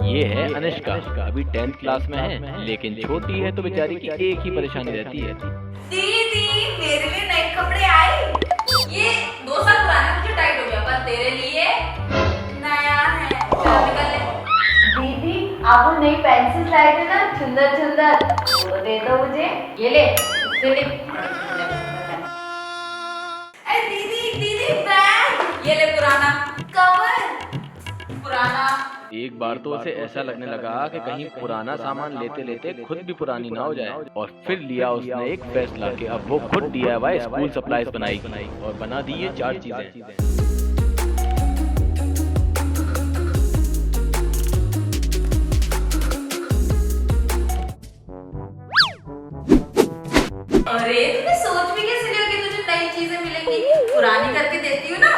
ये है अनिष्का, अभी 10th क्लास में है, लेकिन छोटी है तो बेचारी की एक ही परेशानी रहती है। दीदी मेरे लिए नए कपड़े आए। ये 2 साल पुराना मुझे टाइट हो गया, पर तेरे लिए नया है। चलो निकल ले। दीदी आप वो नई पेंसिल लाए थे ना, सुंदर सुंदर, वो दे दो मुझे। ये ले, इससे ले। अरे दीदी दीदी बैग, ये ले पुराना कवर, पुराना। एक बार तो उसे ऐसा लगने लगा कि कहीं पुराना सामान लेते लेते खुद भी पुरानी ना हो जाए, और फिर लिया उसने एक फैसला कि अब वो खुद DIY स्कूल सप्लाईज बनाएगी, और बना दी ये 4 चीजें। अरे तूने सोच भी कैसे लिया कि तुझे नई चीजें मिलेंगी? पुरानी करके देती हूँ ना।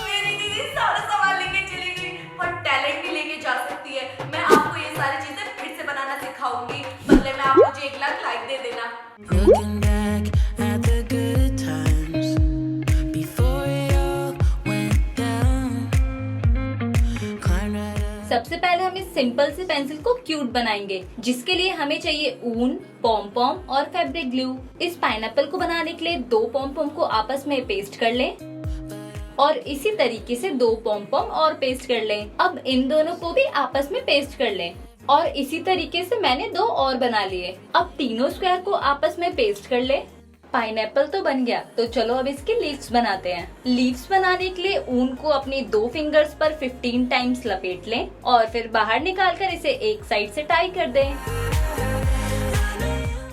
मेरी दीदी सारा सामान लेके चली गई, पर टैलेंट भी लेके जा सकती है। मैं आपको ये सारी चीजें फिर से बनाना सिखाऊंगी, बदले में आप मुझे 1 लाख लाइक दे देना। Looking back at the good times before it all went down. Climb right up. सबसे पहले हम इस सिंपल सी पेंसिल को क्यूट बनाएंगे, जिसके लिए हमें चाहिए ऊन, पॉम पॉम और फैब्रिक ग्लू। इस पाइनएप्पल को बनाने के लिए 2 पॉम पॉम को आपस में पेस्ट कर लें, और इसी तरीके से 2 पॉम पॉम और पेस्ट कर लें। अब इन दोनों को भी आपस में पेस्ट कर लें, और इसी तरीके से मैंने 2 और बना लिए। अब तीनों स्क्वायर को आपस में पेस्ट कर लें। पाइनएप्पल तो बन गया, तो चलो अब इसके लीव्स बनाते हैं। लीव्स बनाने के लिए ऊन को अपनी 2 फिंगर्स पर 15 टाइम्स लपेट लें, और फिर बाहर निकालकर इसे एक साइड से टाई कर दें।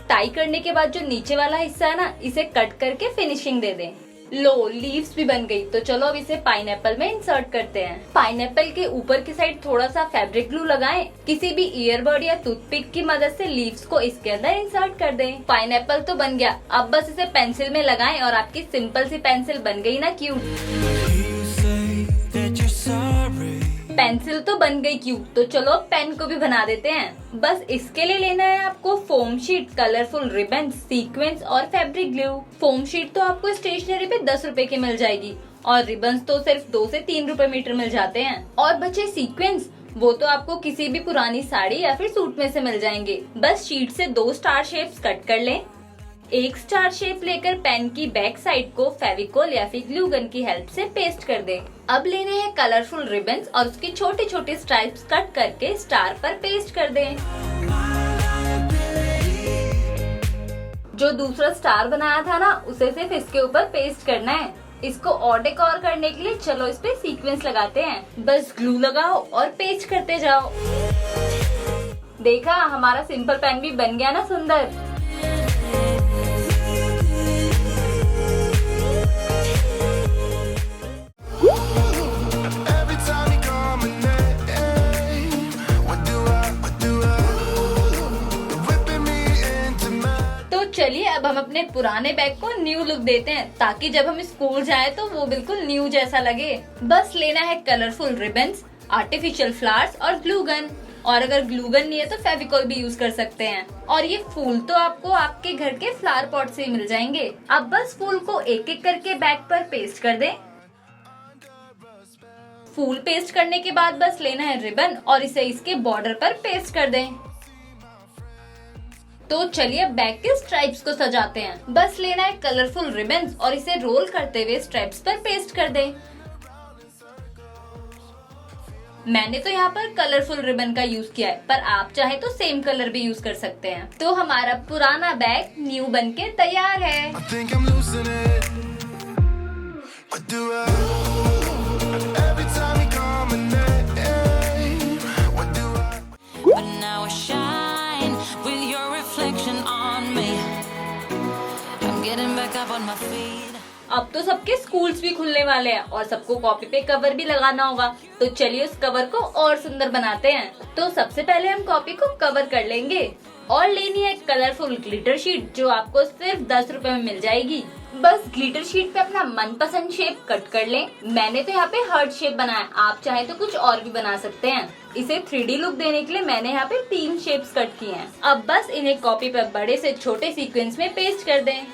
टाई करने के बाद जो नीचे वाला हिस्सा है ना, इसे कट करके फिनिशिंग दे दें। लो, लीव्स भी बन गई, तो चलो अब इसे पाइनएप्पल में इंसर्ट करते हैं। पाइनएप्पल के ऊपर की साइड थोड़ा सा फैब्रिक ग्लू लगाएं। किसी भी ईयरबड या टूथपिक की मदद से लीव्स को इसके अंदर इंसर्ट कर दें। पाइनएप्पल तो बन गया, अब बस इसे पेंसिल में लगाएं और आपकी सिंपल सी पेंसिल बन गई ना cute. You say that you're sorry. Pencil तो बन गई क्यूट, तो चलो पेन को भी बना देते हैं। बस इसके लिए लेना है आपको foam sheet, colourful ribbon, sequence और फैब्रिक ग्लू। फोम शीट तो आपको स्टेशनरी पे 10 रुपए की मिल जाएगी, और रिबन्स तो सिर्फ 2 से 3 रुपए मीटर मिल जाते हैं। और बचे सीक्वेंस, वो तो आपको किसी भी पुरानी साड़ी या फिर सूट में से मिल जाएंगे। बस शीट से 2 स्टार शेप्स कट कर लें। एक स्टार शेप लेकर पेन की बैक साइड को फेविकोल या फिर ग्लू गन की हेल्प से पेस्ट कर दें। अब लेने हैं कलरफुल रिबन्स, और उसकी छोटे छोटे स्ट्राइप्स कट करके स्टार पर पेस्ट कर दें। जो दूसरा स्टार बनाया था ना, उसे सिर्फ इसके ऊपर पेस्ट करना है। इसको और डेकोर करने के लिए चलो इस पे सीक्वेंस लगाते हैं। बस ग्लू लगाओ और पेस्ट करते जाओ। देखा, हमारा सिंपल पेन भी बन गया ना सुंदर। Every time you call my name, what do I? Whipping me into my. तो चलिए अब हम अपने पुराने बैग को न्यू लुक देते हैं, ताकि जब हम स्कूल जाए तो वो बिल्कुल न्यू जैसा लगे। बस लेना है कलरफुल रिबन्स, आर्टिफिशियल फ्लावर्स और ग्लू गन, और अगर ग्लू गन नहीं है तो फेविकोल भी यूज कर सकते हैं। और ये फूल तो आपको आपके घर के फ्लावर पॉट से ही मिल जाएंगे। अब बस फूल को एक एक करके बैग पर पेस्ट कर दें। फूल पेस्ट करने के बाद बस लेना है रिबन, और इसे इसके बॉर्डर पर पेस्ट कर दें। तो चलिए बैग के स्ट्राइप्स को सजाते हैं। बस लेना है कलरफुल रिबन्स, और इसे रोल करते हुए स्ट्राइप्स पर पेस्ट कर दें। मैंने तो यहाँ पर कलरफुल रिबन का यूज किया है, पर आप चाहे तो सेम कलर भी यूज कर सकते हैं। तो हमारा पुराना बैग न्यू बनके तैयार है। I think I'm losing it. What do I? Every time you call my name, what do I? But now I shine with your reflection on me. I'm getting back up on my feet. अब तो सबके schools भी खुलने वाले हैं, और सबको copy पे कवर भी लगाना होगा। तो चलिए उस कवर को और सुंदर बनाते हैं। तो सबसे पहले हम कॉपी को कवर कर लेंगे, और लेनी है कलरफुल ग्लिटर शीट, जो आपको सिर्फ 10 रुपए में मिल जाएगी। बस ग्लिटर शीट पे अपना मनपसंद शेप कट कर लें। मैंने तो यहाँ पे हार्ट शेप बनाया, आप चाहे तो कुछ और भी बना सकते हैं। इसे 3D लुक देने के लिए मैंने यहाँ पे 3 शेप्स कट किए हैं। अब बस इन्हें कॉपी पर बड़े से छोटे सीक्वेंस में पेस्ट कर दें।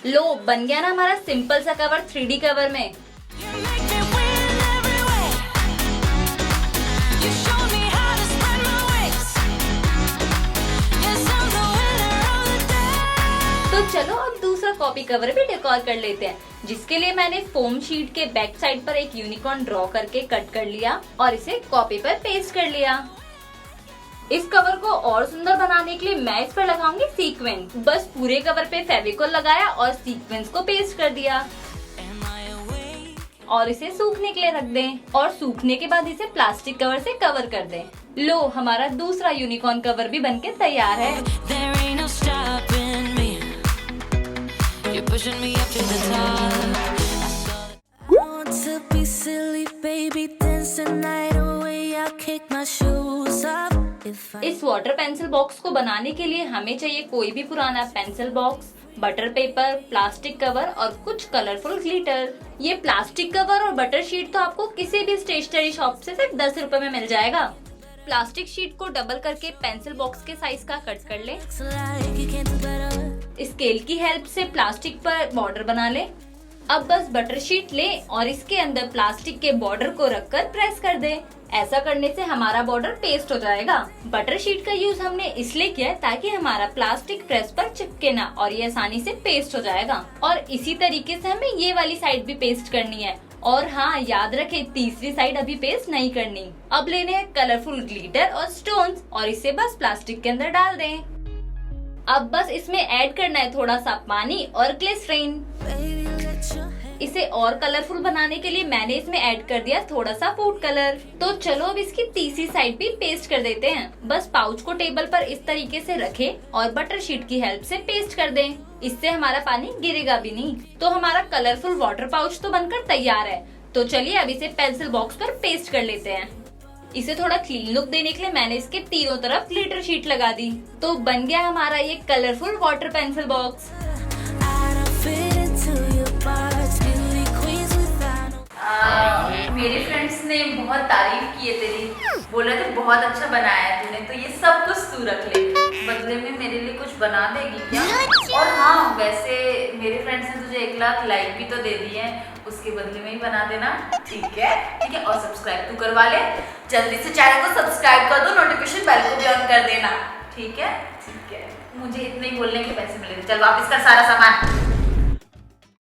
लो, बन गया ना हमारा सिंपल सा कवर 3D कवर में। You make me win every way. चलो अब दूसरा कॉपी कवर भी डेकोर कर लेते हैं, जिसके लिए मैंने फोम शीट के बैक साइड पर एक यूनिकॉर्न ड्रॉ करके कट कर लिया और इसे कॉपी पर पेस्ट कर लिया। इस कवर को और सुंदर बनाने के लिए मैं इस पर लगाऊंगी सीक्वेंस। बस पूरे कवर पे फेविकोल लगाया और सीक्वेंस को पेस्ट कर दिया और इसे सूखने के लिए रख दें और सूखने के बाद इसे प्लास्टिक कवर से कवर कर दें। लो, हमारा दूसरा यूनिकॉर्न कवर भी बनके तैयार है। There ain't no stopping me. You're pushing me up to the top. I want to be silly, baby, dance the night away. I'll kick my shoes off. इस वाटर पेंसिल बॉक्स को बनाने के लिए हमें चाहिए कोई भी पुराना pencil box, butter paper, plastic cover और कुछ कलरफुल ग्लिटर। ये प्लास्टिक कवर और बटर शीट तो आपको किसी भी स्टेशनरी शॉप से सिर्फ 10 रुपए में मिल जाएगा। प्लास्टिक शीट को डबल करके पेंसिल बॉक्स के साइज का कट कर ले। स्केल की हेल्प से प्लास्टिक पर बॉर्डर बना ले। अब बस बटर शीट ले और इसके अंदर प्लास्टिक के बॉर्डर को रखकर प्रेस कर दे। ऐसा करने से हमारा बॉर्डर पेस्ट हो जाएगा। बटर शीट का यूज हमने इसलिए किया ताकि हमारा प्लास्टिक प्रेस पर चिपके ना और ये आसानी से पेस्ट हो जाएगा। और इसी तरीके से हमें ये वाली साइड भी पेस्ट करनी है। और हाँ, याद रखें तीसरी साइड अभी पेस्ट नहीं करनी। अब लेने हैं कलरफुल ग्लिटर और स्टोन्स और इसे बस प्लास्टिक के अंदर डाल दें। अब बस इसमें ऐड करना है थोड़ा सा पानी और ग्लिसरीन। इसे और कलरफुल बनाने के लिए मैंने इसमें ऐड कर दिया थोड़ा सा फूड कलर। तो चलो अब इसकी तीसरी साइड भी पेस्ट कर देते हैं। बस पाउच को टेबल पर इस तरीके से रखें और बटर शीट की हेल्प से पेस्ट कर दें। इससे हमारा पानी गिरेगा भी नहीं। तो हमारा कलरफुल वाटर पाउच तो बनकर तैयार है। तो चलिए अब इसे पेंसिल बॉक्स पर पेस्ट कर लेते हैं। इसे थोड़ा क्लीन लुक देने के लिए मैंने इसके तीनों तरफ ग्लिटर शीट लगा दी। तो बन गया हमारा ये कलरफुल वाटर पेंसिल बॉक्स। मेरे फ्रेंड्स ने बहुत तारीफ की है तेरी, बोल रहे थे बहुत अच्छा बनाया है तूने, तो ये सब कुछ तू रख ले, बदले में मेरे लिए कुछ बना देगी क्या? और हाँ, वैसे मेरे फ्रेंड्स ने तुझे 1 लाख लाइक भी तो दे दिए हैं, उसके बदले में ही बना देना, ठीक है? ठीक है, और सब्सक्राइब तू करवा ले, जल्दी से चैनल को सब्सक्राइब कर दो, नोटिफिकेशन बेल को भी ऑन कर देना, ठीक है? ठीक है, मुझे इतने ही बोलने के पैसे मिले। चल वापस कर सारा सामान।